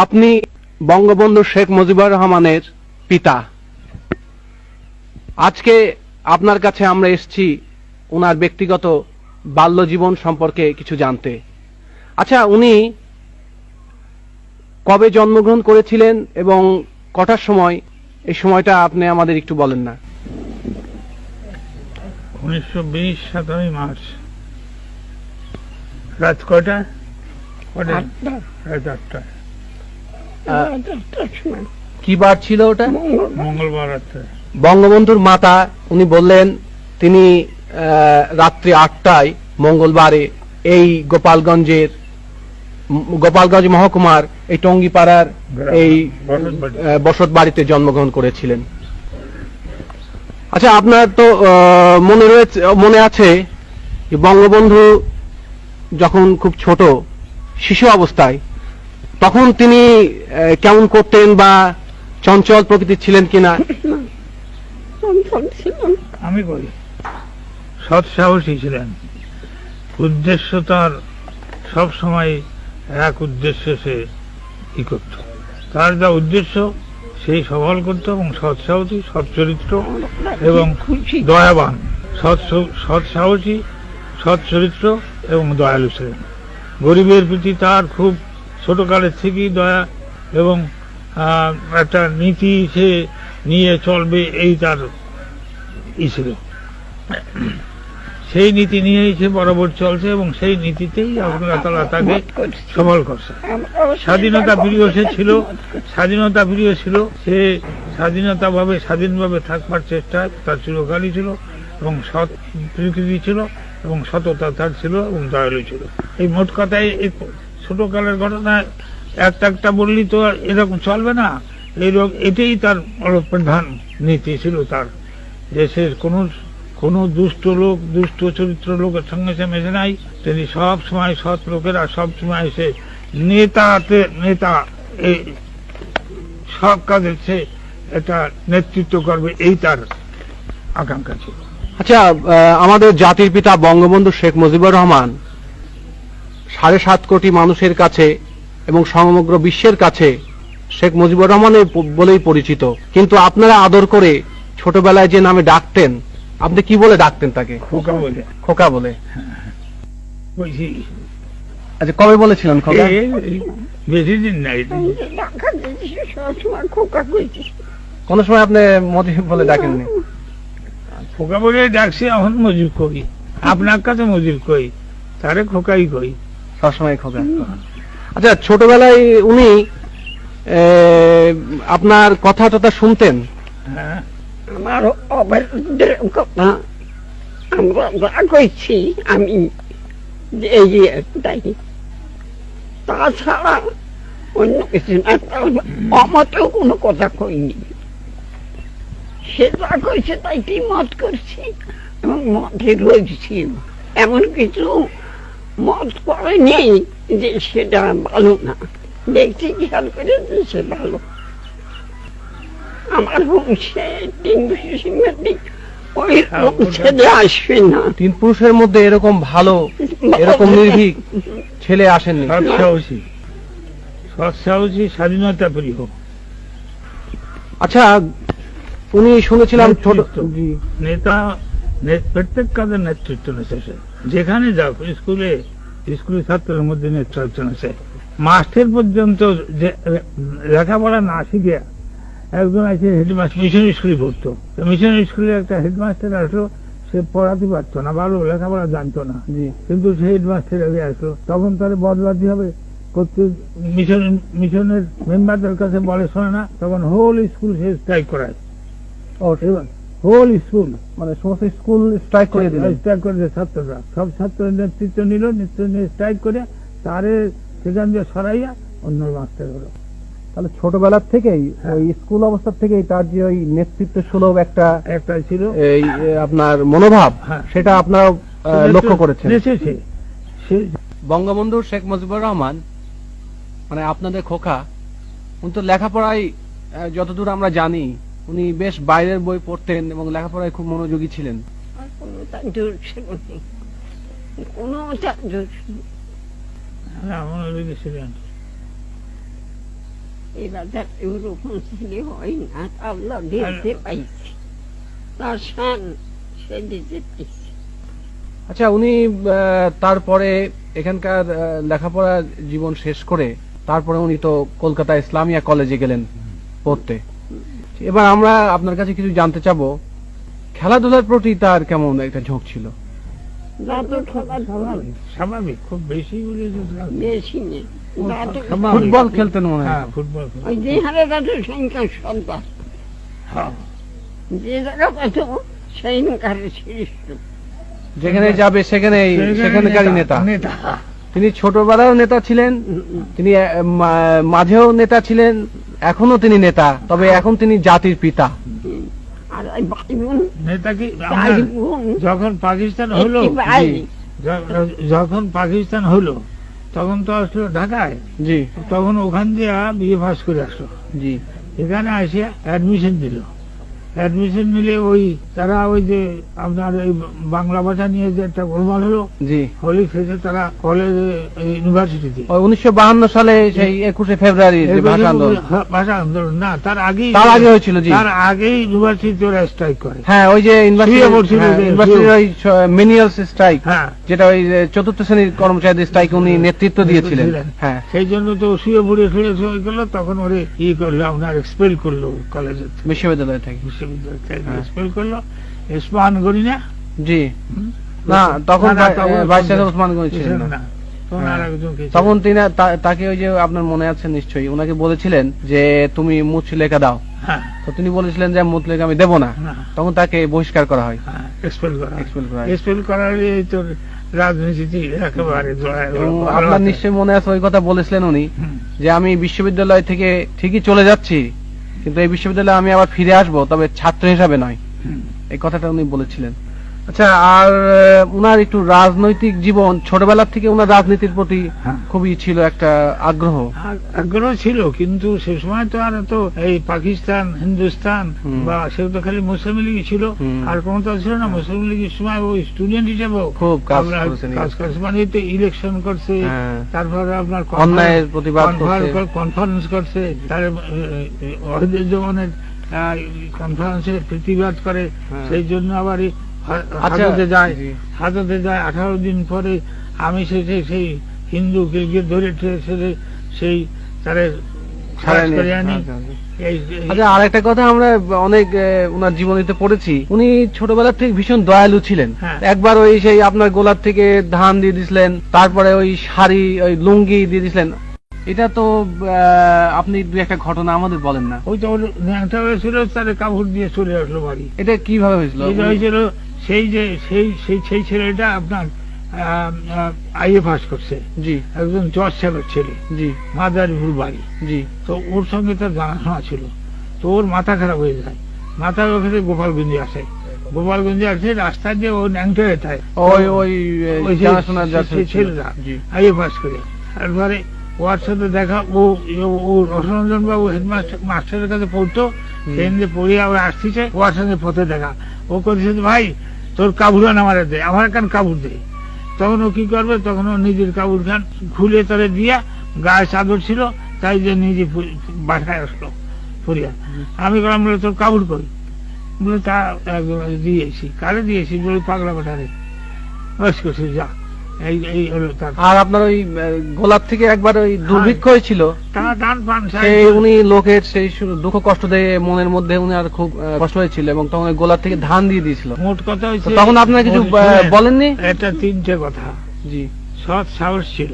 আপনি বঙ্গবন্ধু শেখ মুজিবুর রহমানের পিতা। আজকে আপনার কাছে আমরা এসেছি ওনার ব্যক্তিগত বাল্য জীবন সম্পর্কে কিছু জানতে। আচ্ছা, উনি কবে জন্মগ্রহণ করেছিলেন এবং কটার সময়, এই সময়টা আপনি আমাদের একটু বলেন না। 1920 7ই মার্চ। রাত কয়টা? রাত 8টা। কি বার ছিল ওটা? মঙ্গলবার রাত্রে। বঙ্গবন্ধুর মাতা উনি বললেন তিনি রাত্রি 8টায় মঙ্গলবারে এই গোপালগঞ্জ মহকুমার এই টঙ্গিপাড়ার এই বসত বাড়িতে জন্মগ্রহণ করেছিলেন। আচ্ছা, আপনার তো মনে আছে যে বঙ্গবন্ধু যখন খুব ছোট শিশু অবস্থায় তখন তিনি কেমন করতেন বা চঞ্চল প্রকৃতির ছিলেন কিনা? আমি বলি সৎ সাহসী ছিলেন। উদ্দেশ্য তার সব সময় এক উদ্দেশ্য সে ই করত। তার যা উদ্দেশ্য সেই সফল করত এবং সৎ সাহসী, সৎ চরিত্র এবং দয়াবান। সৎ সাহসী, সৎ চরিত্র এবং দয়ালু ছিলেন। গরিবের প্রতি তার খুব ছোটকালের থেকেই দয়া এবং একটা নীতি সে নিয়ে চলবে এই তার ই ছিল। সেই নীতি নিয়েই সে বরাবর চলছে এবং সেই নীতিতেই আল্লাহ তাআলা তাকে সফল করছে। স্বাধীনতা প্রিয় সে ছিল, স্বাধীনতা প্রিয় ছিল। সে স্বাধীনভাবে থাকবার চেষ্টা তার চিরকালই ছিল এবং সৎ প্রকৃতি ছিল এবং সততা তার ছিল এবং দয়ালু ছিল। এই মোট কথায় এই ছোটকালের ঘটনা একটা বললেই তো এরকম চলবে না। এটাই তার প্রধান নীতি ছিল তার, যে সে কোনো দুষ্ট চরিত্র লোকের সঙ্গে সে মেশে নাই। তিনি সব সময় সৎ লোকেরা সব সময় সে নেতা এই সব কাজে সে এটা নেতৃত্ব করবে, এই তার আকাঙ্ক্ষা ছিল। আচ্ছা, আমাদের জাতির পিতা বঙ্গবন্ধু শেখ মুজিবুর রহমান 7.5 কোটি মানুষের কাছে এবং সমগ্র বিশ্বের কাছে শেখ মুজিবুর রহমানের বলেই পরিচিত। কিন্তু আপনারা আদর করে ছোটবেলায় যে নামে ডাকতেন, আপনি কি বলে ডাকতেন তাকে? খোকা বলে। আচ্ছা, কবে বলেছিলেন খোকা? বেশি দিন নাই, কোন সময় আপনি মজিব বলে ডাকেননি? খোকা বলে ডাকছি, এখন মজিব কই। আপনার কাছে মজিব কই, তারে খোকাই কই, সবসময় খোকা। আচ্ছা, ছোটবেলায় উনি আপনার কথা টথা শুনতেন? হ্যাঁ, আমার কথা আমরা যা কইছি আমি তাই, তাছাড়া অন্য কিছু না। আমাতেও কোনো কথা কইনি, সে যা কইছে তাই কি মত করছি এবং মতে রয়েছি। এমন কিছু মত করেনি যে সেটা ভালো না, দেখছি খেয়াল করে যে সে ভালো। আমার বংশে 3 আসবে না। 3 পুরুষের মধ্যে এরকম ভালো, এরকম নির্ভীক ছেলে আসেননি। সৎ সাহসী, স্বাধীনতা প্রিয়। আচ্ছা, উনি শুনেছিলাম ছোট নেতা, প্রত্যেক কাজের নেতৃত্ব নেছে। যেখানে যাও স্কুলে ছাত্রের মধ্যে নেতৃত্ব নেছে। মাস্টার পর্যন্ত লেখাপড়া না শিখে একজন আছে হেডমাস্টার, মিশনারি স্কুলে পড়তো। মিশনারি স্কুলে একটা হেডমাস্টার আসলো, সে পড়াতে পারতো না, ভালো লেখাপড়া জানতো না, কিন্তু সে হেডমাস্টার আগে আসলো। তখন তার বদলাতে হবে করতে, মিশনের মেম্বারদের কাছে বলে শোনে না, তখন হোল স্কুল সে স্ট্রাইক করায়। হোল স্কুল মানে সমস্ত স্কুল স্ট্রাইক করে দিল, স্ট্রাইক করে ছাত্ররা, সব ছাত্রের নেতৃত্ব নিল, স্ট্রাইক করে তারে সেখান দিয়ে সরাইয়া অন্য মাস্টার হলো। তাহলে ছোটবেলার থেকেই ওই স্কুল অবস্থার থেকেই তার যে ওই নেতৃত্ব সুলভ একটা ছিল এই আপনার মনোভাব, সেটা আপনারা লক্ষ্য করেছেন। বঙ্গবন্ধু শেখ মুজিবুর রহমান মানে আপনাদের খোকা, উনি তো লেখাপড়ায় যতদূর আমরা জানি উনি বেশ বাইরের বই পড়তেন এবং লেখাপড়ায় খুব মনোযোগী ছিলেন। এবার তার ওরকম ছেলে হয় না, আল্লাহ দিতে পাইছে, তার শান সে দিতে পাইছে। আচ্ছা, উনি তারপরে এখানকার লেখাপড়া জীবন শেষ করে তারপরে উনি তো কলকাতা ইসলামিয়া কলেজে গেলেন পড়তে। এবার আমরা আপনার কাছে কিছু জানতে চাবো, খেলাধুলার প্রতি তার কেমন একটা ঝোঁক ছিল? যত খেলাধুলা স্বাভাবিক, খুব বেশি বলে তো না। বেশি নেই, যত স্বাভাবিক। ফুটবল খেলতেন মনে হয়। হ্যাঁ, ফুটবল খেলা। ওই যে হারে যত সংখ্যা সন্তান, হ্যাঁ, যে জায়গা পাইত সেই কারে সৃষ্ট। যেখানে যাবে সেখানকারই নেতা। নেতা। তিনি ছোটবেলাও নেতা ছিলেন, তিনি মাঝেও নেতা ছিলেন, এখনো তিনি নেতা, তবে এখন তিনি জাতির পিতা। আর ওই ভাই বোন নেতা কি চার আমরা বোন, যখন পাকিস্তান হলো, একটি ভাই, যখন পাকিস্তান হলো তখন তো আসলো ঢাকায়, জি তখন ওখান দিয়ে বিয়ে পাস করে আসলো, জি এখানে আসে অ্যাডমিশন দিল। অ্যাডমিশন নিলে ওই তারা ওই যে আপনার এই বাংলা ভাষা নিয়ে যে একটা গোলমাল হলো, জি হলি শেষে তারা কলেজে ইউনিভার্সিটিতে 1952 সালে সেই 21শে ফেব্রুয়ারি যে ভাষা আন্দোলন, ভাষা আন্দোলন না, তার আগেই হয়েছিল। জি তার আগেই ইউনিভার্সিটি ওরা স্ট্রাইক করে। হ্যাঁ, ওই যে শুয়ে পড়ছিল যে, ইউনিভার্সিটির মেনিয়াল স্ট্রাইক, হ্যাঁ, যেটা ওই যে চতুর্থ শ্রেণীর কর্মচারীদের স্ট্রাইক উনি নেতৃত্ব দিয়েছিলেন। হ্যাঁ, সেই জন্য তো শুয়ে পড়ে শুয়ে গেল, তখন ওরে ই করলো, আপনার এক্সপেল করলো কলেজের থেকে, বিশ্ববিদ্যালয় থেকে। বিশ্ববিদ্যালয় থেকে হ্যাঁ। এক্সপেল করলো। ইসমান গনি না, জি না, তখন না, তখন ভাইস চ্যান্সেলর ওসমান গনি ছিলেন না। না, তখন হ্যাঁ। আর একজন কে ছিল? তখন তিনি তাকে ওই যে আপনার মনে আছে নিশ্চয়ই, ওনাকে বলেছিলেন যে তুমি মুচলেখা দাও, হ্যাঁ, তো তিনি বলেছিলেন যে মুচলেখা আমি দেবো না, না, তখন তাকে বহিষ্কার করা হয়। হ্যাঁ, এক্সপেল করা, Expel করা হয়। এক্সপেল করার এই তো রাজনীতি একেবারে জড়ায় এবং গেল। আপনার নিশ্চয়ই মনে আছে ওই কথা বলেছিলেন উনি, হুম, যে আমি বিশ্ববিদ্যালয় থেকে ঠিকই চলে যাচ্ছি, কিন্তু এই বিশ্ববিদ্যালয়ে আমি আবার ফিরে আসবো, তবে ছাত্র হিসাবে নয়, হুম। এই কথাটা উনি বলেছিলেন। আচ্ছা, আর উনার একটু রাজনৈতিক জীবন, ছোটবেলা থেকে উনার রাজনীতির প্রতি হ্যাঁ। খুবই ছিল একটা আগ্রহ। আগ্রহ ছিল, কিন্তু সে সময় তো আর তো এই পাকিস্তান হিন্দুস্তান হুম। বা সেও তো খালি মুসলিম লীগই ছিল, হুম। আর কোনো তো ছিল না। মুসলিম লীগের সময় ওই স্টুডেন্ট হিসেবেও খুব কাজ আমরা করেছেন। কাজ করছে, মানে তো ইলেকশন করছে, হ্যাঁ। তারপরে আপনার অন্যায়ের প্রতিবাদ করছে। কনফারেন্স করছে, তার ওয়াহিদুর জামানের কনফারেন্সের প্রতিবাদ করে। হ্যাঁ। সেই জন্য আবার আচ্ছা, হাজতে যায়, জি। হাজতে যায় 18 দিন পরে। আমি সেই হিন্দু কে ধরে ঠেলে সেই তারে খালাস করে আনি। আচ্ছা, আরেকটা কথা আমরা অনেক ওনার জীবনীতে পড়েছি, উনি ছোটবেলা থেকে ভীষণ দয়ালু ছিলেন। হ্যাঁ। একবার ওই সেই আপনার গোলার থেকে ধান দিয়ে দিছিলেন, তারপরে ওই শাড়ি, ওই লুঙ্গি দিয়ে দিছিলেন। এটা তো আপনি দুই একটা ঘটনা আমাদের বলেন না। ওই তো ন্যাংটা হয়েছিল, তারে কাপড় দিয়ে চলে আসলো বাড়ি। এটা কিভাবে হয়েছিল? এটা হয়েছিল সেই ছেলেটা আপনার আইএ পাস করছে, জি একজন জজ সাহেবের ছেলে, জি মাদারীপুর বাড়ি। জি তো ওর সঙ্গে তার জানাশোনা ছিল, তো ওর মাথা খারাপ হয়ে যায়। মাথা ওখানে গোপালগঞ্জে আসে, গোপালগঞ্জে আসে, রাস্তা দিয়ে ও ন্যাংটা হয়ে যায়। ওই ওই ওই যে জানাশোনার যা সেই ছেলেটা জি আইএ পাস করে, তারপরে ওর সাথে দেখা, ও রসরঞ্জন বাবু হেডমাস্টার মাস্টারের কাছে পড়তো, সেখান দিয়ে পড়িয়া ও আসছে, ওর সঙ্গে পথে দেখা। ও করেছে, ভাই তোর কাবুরান আমার দে, আমার কান কাবুর দে। তখন ও কি করবে, তখন ও নিজের কাবুর খান খুলে তারে দিয়া, গায়ে চাদর ছিল, তাই যে নিজে বাসায় আসলো পড়িয়া। আমি বললাম, বলে তোর কাবুর করি, বলে তা একজন দিয়েছি। কারে দিয়েছি? বলে পাগলা পাঠারে। বয়স করছে, যা। এই হলো তার। আর আপনার ওই গোলাপ থেকে একবার ওই দুর্ভিক্ষ হয়েছিল, তারা দান পান সেই উনি লোকের সেই দুঃখ কষ্ট দিয়ে মনের মধ্যে উনি আর খুব কষ্ট হয়েছিল, এবং তখন ওই গোলাপ থেকে ধান দিয়ে দিয়েছিল। মোট কথা তো হয়েছে, তখন আপনারা কিছু বলেননি? এটা 3টে কথা। জি সৎ সাহস ছিল,